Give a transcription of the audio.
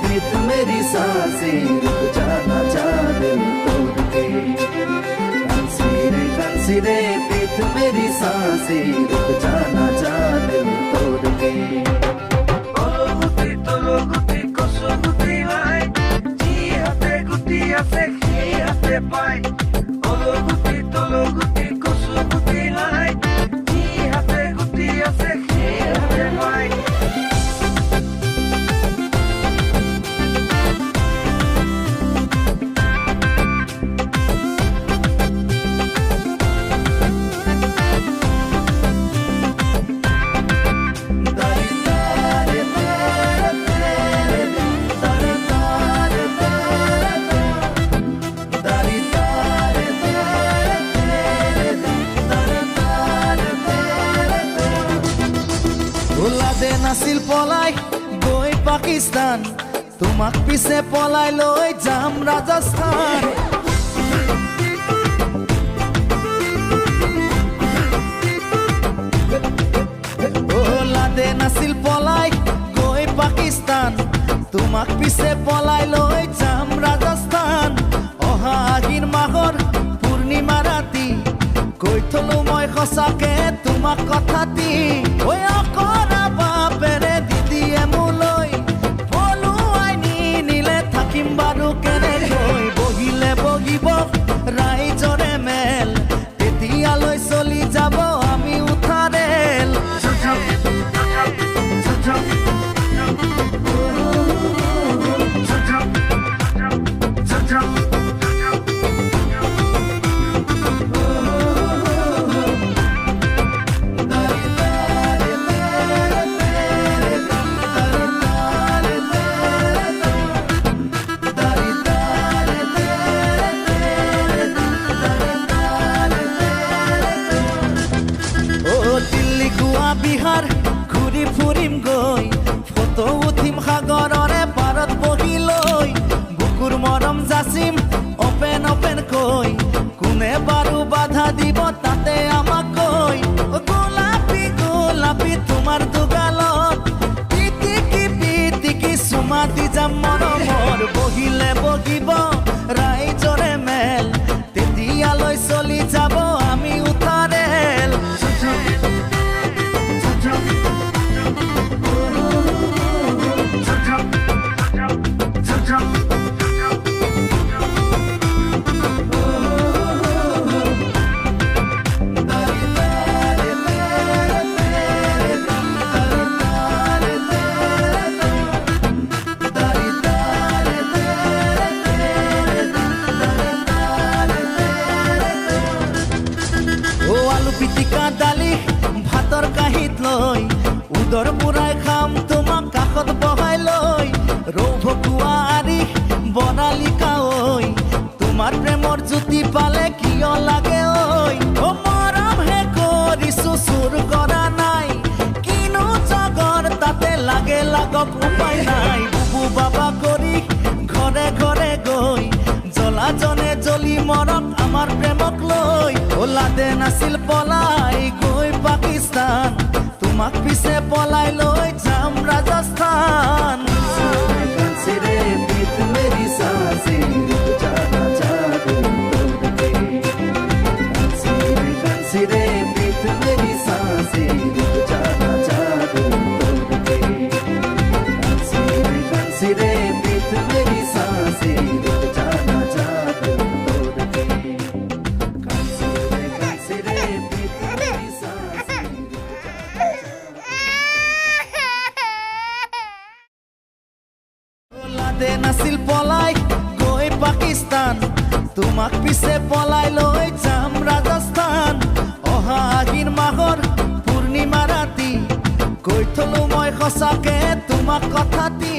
प्रीत मेरी सांसें रुक जाना चाह दिल तोड़ के। कंसीरे प्रीत मेरी सांसें रुक जाना चाह दिल तोड़ के। গুটি কচু গুটি লাই যি হাতে গুটি আছে সেই হাতে পায়। গুটি কচু গুটি লাই যি হাতে গুটি আছে সেই হাতে পায়। নাছিল পলাই গৈ পাকিস্তান, তোমাক পিছে পলাই লৈ যাম ৰাজস্থান। লাদে নাছিল পলাই গৈ পাকিস্তান, তোমাক পিছে পলাই লৈ যাম ৰাজস্থান। অহা আহিন মাহৰ পূৰ্ণিমা ৰাতি কৈ থলো মই সঁচাকে তোমাক কথাটি। অকৰা বাপেৰে দিদিয়ে মোলৈ পলুৱাই নিলে থাকিম বাৰু কেনেকৈ। বহিলে বহিব ৰাইজৰে মেল, তেতিয়ালৈ চলি যাব আমি উঠা ৰেল। বিহাৰ ঘূৰি ফুৰিম গৈ, ফটো উঠিম সাগৰৰে পাৰত বহি লৈ। বুকুৰ মৰম যাচিম অপেন কৈ, কোনে বাৰু বাধা দিব তাতে আমাক কৈ। গোলাপী গোলাপী তোমাৰ দুগালত পিটিকি চুমা দি যাম মৰমৰ। বহিলে বহিব ৰাইজৰে মেল, তেতিয়ালৈ চলি যাব আমি উঠা ৰেল। পিটিকা দালি ভাতৰ কাঁহীত লৈ, উদৰ পুৰাই খাম তোমাক কাষত বহাই লৈ। ৰৌ ভকুৱা আৰি বনালি কাঐ, তোমাৰ প্ৰেমৰ জ্যোতি পালে কিয় লাগে ঐ। মৰমহে কৰিছো চুৰ কৰা নাই, কিনো জগৰ তাতে লাগে লাগক উপায় নাই। বুবু বাবা কৰি ঘৰে ঘৰে গৈ, জ্বলাজনে জ্বলি মৰক আমাৰ প্ৰেমক লৈ। লাদে নাছিল পলাই গৈ পাকিস্তান, তোমাক পিছে পলাই লৈ যাম ৰাজস্থান। कंसीरे प्रीत मेरी सांसें रुक जाना चाह दिल तोड़ के। कंसीरे प्रीत मेरी सांसें रुक जाना चाह दिल तोड़ के। कंसीरे प्रीत मेरी सांसें रुक जाना चाह दिल तोड़ के। कंसीरे प्रीत मेरी सांसें रुक जाना। লাদে নাছিল পলাই গৈ পাকিস্তান, তোমাক পিছে পলাই লৈ যাম ৰাজস্থান। অহা আহিন মাহৰ পূৰ্ণিমা ৰাতি কৈ থলো মই সঁচাকে তোমাক কথাটি।